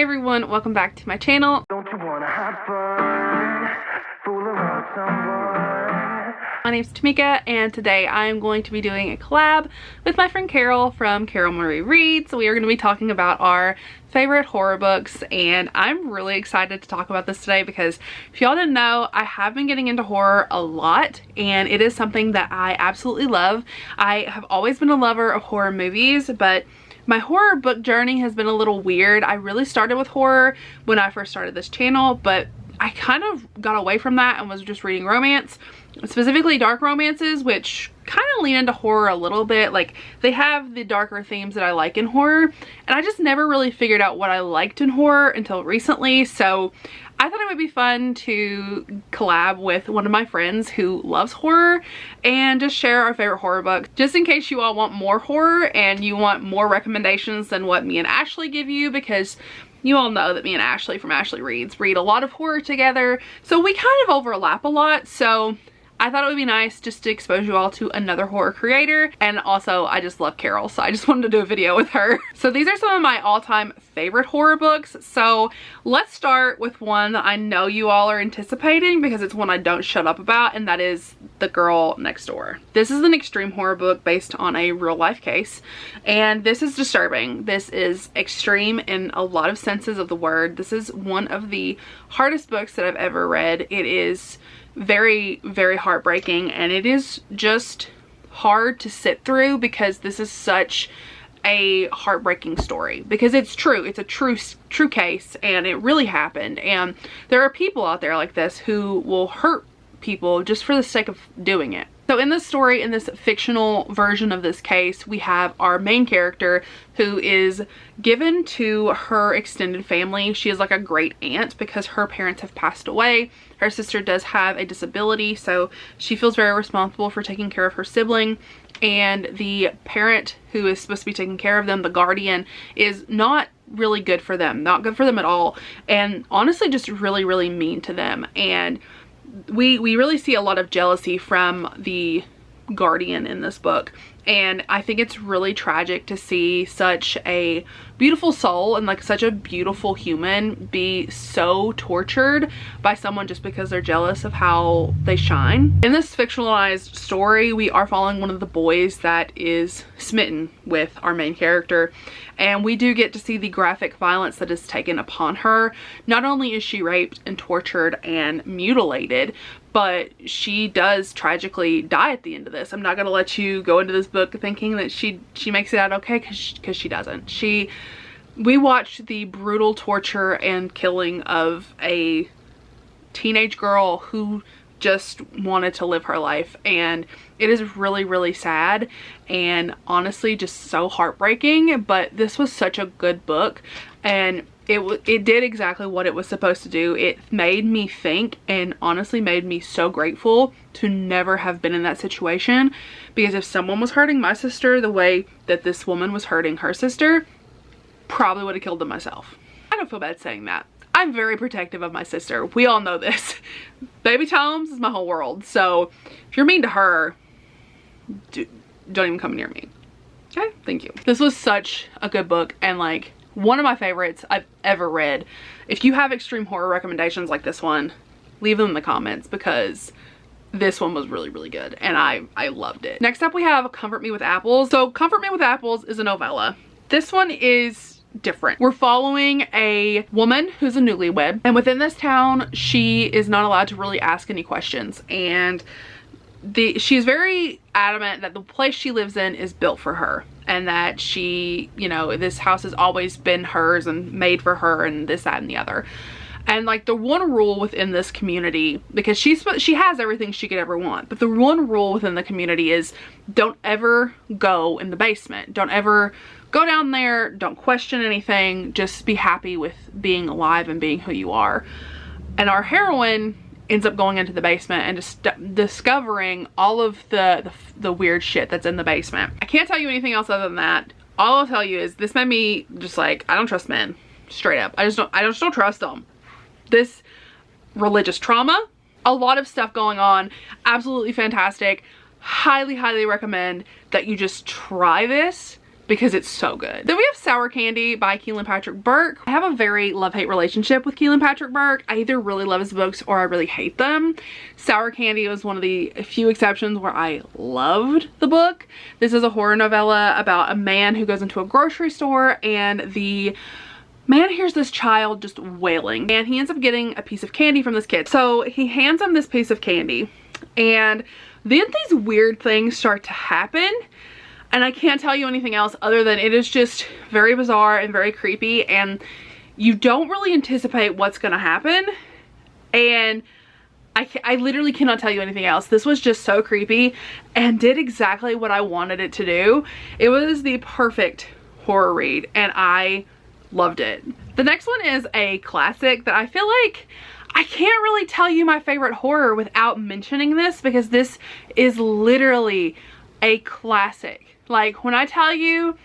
everyone, welcome back to my channel. Don't you wanna have fun? Fool around someone. My name's Tamika, and today I am going to be doing a collab with my friend Carol from Carol Maire Reads. So we are going to be talking about our favorite horror books, and I'm really excited to talk about this today because if y'all didn't know, I have been getting into horror a lot, and it is something that I absolutely love. I have always been a lover of horror movies, but my horror book journey has been a little weird. I really started with horror when I first started this channel, but I kind of got away from that and was just reading romance, specifically dark romances, which kind of lean into horror a little bit. Like, they have the darker themes that I like in horror, and I just never really figured out what I liked in horror until recently. So I thought it would be fun to collab with one of my friends who loves horror and just share our favorite horror books, just in case you all want more horror and you want more recommendations than what me and Ashley give you, because you all know that me and Ashley from Ashley Reads read a lot of horror together, so we kind of overlap a lot. So I thought it would be nice just to expose you all to another horror creator, and also I just love Carol, so I just wanted to do a video with her. So these are some of my all-time favorite horror books. So let's start with one that I know you all are anticipating because it's one I don't shut up about, and that is The Girl Next Door. This is an extreme horror book based on a real life case, and this is disturbing. This is extreme in a lot of senses of the word. This is one of the hardest books that I've ever read. It is very, very heartbreaking, and it is just hard to sit through because this is such a heartbreaking story, because it's true. It's a true case, and it really happened, and there are people out there like this who will hurt people just for the sake of doing it. So in this story, in this fictional version of this case, we have our main character who is given to her extended family. She is like a great aunt because her parents have passed away. Her sister does have a disability, so she feels very responsible for taking care of her sibling. And the parent who is supposed to be taking care of them, the guardian, is not really good for them, not good for them at all, and honestly just really, really mean to them. And we really see a lot of jealousy from the guardian in this book, and I think it's really tragic to see such a beautiful soul and like such a beautiful human be so tortured by someone just because they're jealous of how they shine. In this fictionalized story, we are following one of the boys that is smitten with our main character, and we do get to see the graphic violence that is taken upon her. Not only is she raped and tortured and mutilated, but she does tragically die at the end of this. I'm not gonna let you go into this book thinking that she makes it out okay, because she doesn't. We watched the brutal torture and killing of a teenage girl who just wanted to live her life, and it is really, really sad and honestly just so heartbreaking. But this was such a good book, and it did exactly what it was supposed to do. It made me think, and honestly made me so grateful to never have been in that situation, because if someone was hurting my sister the way that this woman was hurting her sister, probably would have killed them myself. I don't feel bad saying that. I'm very protective of my sister. We all know this. Baby Toms is my whole world, so if you're mean to her, don't even come near me. Okay, thank you. This was such a good book, and like one of my favorites I've ever read. If you have extreme horror recommendations like this one, leave them in the comments, because this one was really, really good and I loved it. Next up we have Comfort Me with Apples. So Comfort Me with Apples is a novella. This one is different. We're following a woman who's a newlywed, and within this town she is not allowed to really ask any questions, and she's very adamant that the place she lives in is built for her, and that she, you know, this house has always been hers and made for her, and this, that, and the other. And like the one rule within this community, because she has everything she could ever want, but the one rule within the community is don't ever go in the basement. Don't ever go down there. Don't question anything. Just be happy with being alive and being who you are. And our heroine ends up going into the basement and just discovering all of the weird shit that's in the basement. I can't tell you anything else other than that. All I'll tell you is this made me just like, I don't trust men. Straight up. I just don't trust them. This religious trauma, a lot of stuff going on. Absolutely fantastic. Highly, highly recommend that you just try this because it's so good. Then we have Sour Candy by Keelan Patrick Burke. I have a very love-hate relationship with Keelan Patrick Burke. I either really love his books or I really hate them. Sour Candy was one of the few exceptions where I loved the book. This is a horror novella about a man who goes into a grocery store and the man hears this child just wailing and he ends up getting a piece of candy from this kid. So he hands him this piece of candy and then these weird things start to happen. And I can't tell you anything else other than it is just very bizarre and very creepy and you don't really anticipate what's gonna happen. And I literally cannot tell you anything else. This was just so creepy and did exactly what I wanted it to do. It was the perfect horror read and I loved it. The next one is a classic that I feel like I can't really tell you my favorite horror without mentioning this because this is literally a classic. Like when I tell you,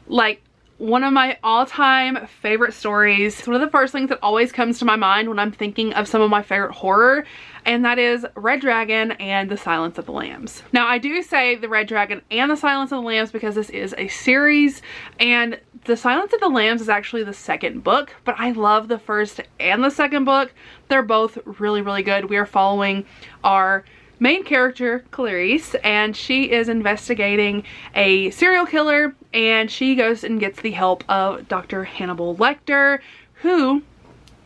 like one of my all-time favorite stories, it's one of the first things that always comes to my mind when I'm thinking of some of my favorite horror, and that is Red Dragon and The Silence of the Lambs. Now I do say The Red Dragon and The Silence of the Lambs because this is a series, and The Silence of the Lambs is actually the second book, but I love the first and the second book. They're both really, really good. We are following our main character, Clarice, and she is investigating a serial killer, and she goes and gets the help of Dr. Hannibal Lecter, who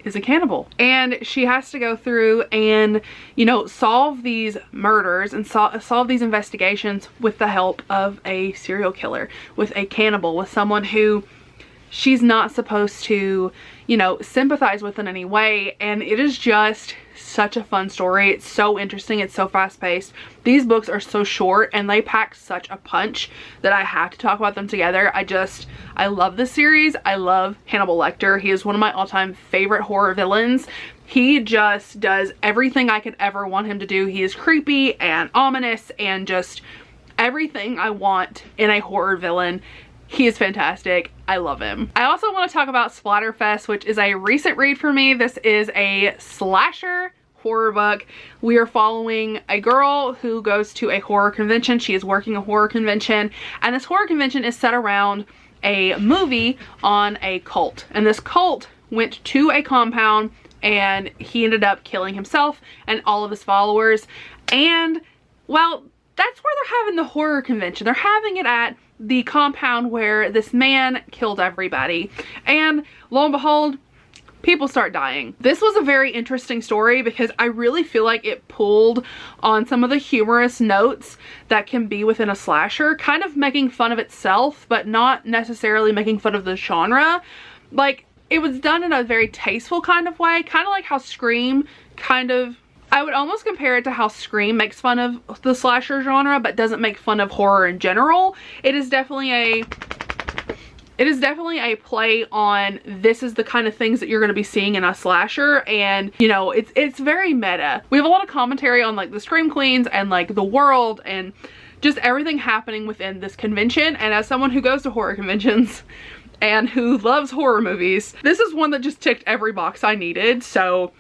is a cannibal. And she has to go through and, you know, solve these murders and solve these investigations with the help of a serial killer, with a cannibal, with someone who she's not supposed to, you know, sympathize with in any way. And it is just such a fun story. It's so interesting. It's so fast-paced. These books are so short and they pack such a punch that I have to talk about them together. I love this series. I love Hannibal Lecter. He is one of my all-time favorite horror villains. He just does everything I could ever want him to do. He is creepy and ominous and just everything I want in a horror villain. He is fantastic. I love him. I also want to talk about Splatterfest, which is a recent read for me. This is a slasher horror book. We are following a girl who goes to a horror convention. She is working a horror convention, and this horror convention is set around a movie on a cult. And this cult went to a compound and he ended up killing himself and all of his followers. And well, that's where they're having the horror convention. They're having it at the compound where this man killed everybody, and lo and behold, people start dying. This was a very interesting story because I really feel like it pulled on some of the humorous notes that can be within a slasher, kind of making fun of itself but not necessarily making fun of the genre. Like, it was done in a very tasteful kind of way, kind of like how Scream kind of, I would almost compare it to how Scream makes fun of the slasher genre but doesn't make fun of horror in general. It is definitely a play on, this is the kind of things that you're going to be seeing in a slasher, and you know, it's very meta. We have a lot of commentary on like the Scream Queens and like the world and just everything happening within this convention. And as someone who goes to horror conventions and who loves horror movies, this is one that just ticked every box I needed. So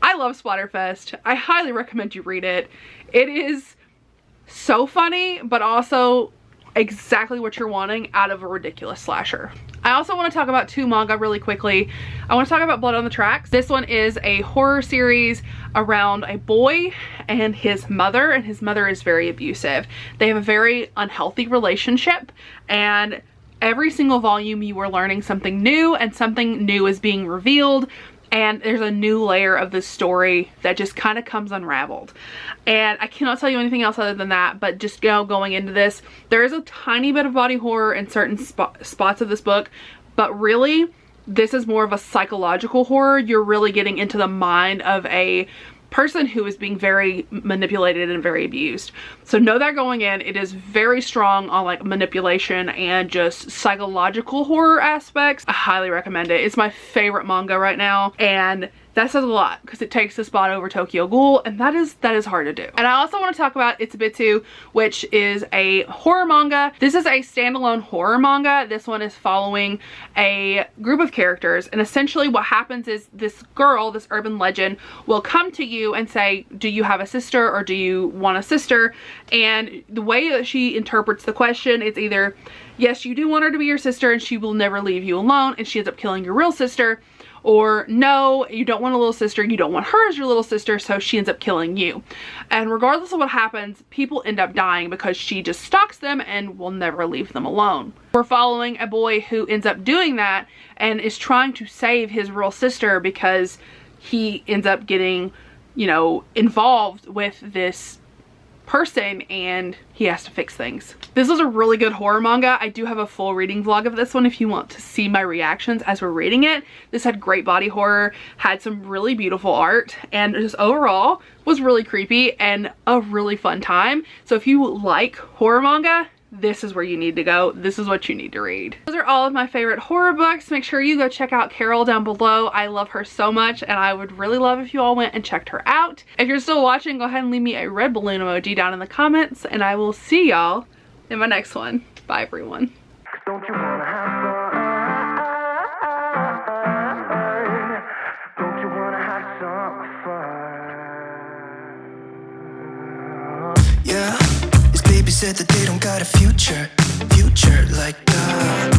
I love Splatterfest. I highly recommend you read it. It is so funny, but also exactly what you're wanting out of a ridiculous slasher. I also want to talk about two manga really quickly. I want to talk about Blood on the Tracks. This one is a horror series around a boy and his mother is very abusive. They have a very unhealthy relationship, and every single volume you are learning something new, and something new is being revealed. And there's a new layer of this story that just kind of comes unraveled. And I cannot tell you anything else other than that, but just going into this, there is a tiny bit of body horror in certain spots of this book, but really, this is more of a psychological horror. You're really getting into the mind of a person who is being very manipulated and very abused. So know that going in. It is very strong on like manipulation and just psychological horror aspects. I highly recommend it. It's my favorite manga right now, and That says a lot because it takes the spot over Tokyo Ghoul, and that is hard to do. And I also want to talk about Itabitsu, which is a horror manga. This is a standalone horror manga. This one is following a group of characters, and essentially what happens is this girl, this urban legend, will come to you and say, do you have a sister or do you want a sister? And the way that she interprets the question, it's either yes, you do want her to be your sister and she will never leave you alone and she ends up killing your real sister, or no, you don't want a little sister, you don't want her as your little sister, so she ends up killing you. And regardless of what happens, people end up dying because she just stalks them and will never leave them alone. We're following a boy who ends up doing that and is trying to save his real sister because he ends up getting, you know, involved with this person and he has to fix things. This was a really good horror manga. I do have a full reading vlog of this one if you want to see my reactions as we're reading it. This had great body horror, had some really beautiful art, and just overall was really creepy and a really fun time. So if you like horror manga, this is where you need to go. This is what you need to read. Those are all of my favorite horror books. Make sure you go check out Carol down below. I love her so much and I would really love if you all went and checked her out. If you're still watching, go ahead and leave me a red balloon emoji down in the comments and I will see y'all in my next one. Bye everyone. Don't you wanna have fun? Don't you wanna have some fun? Yeah, this baby said that they don't got a future like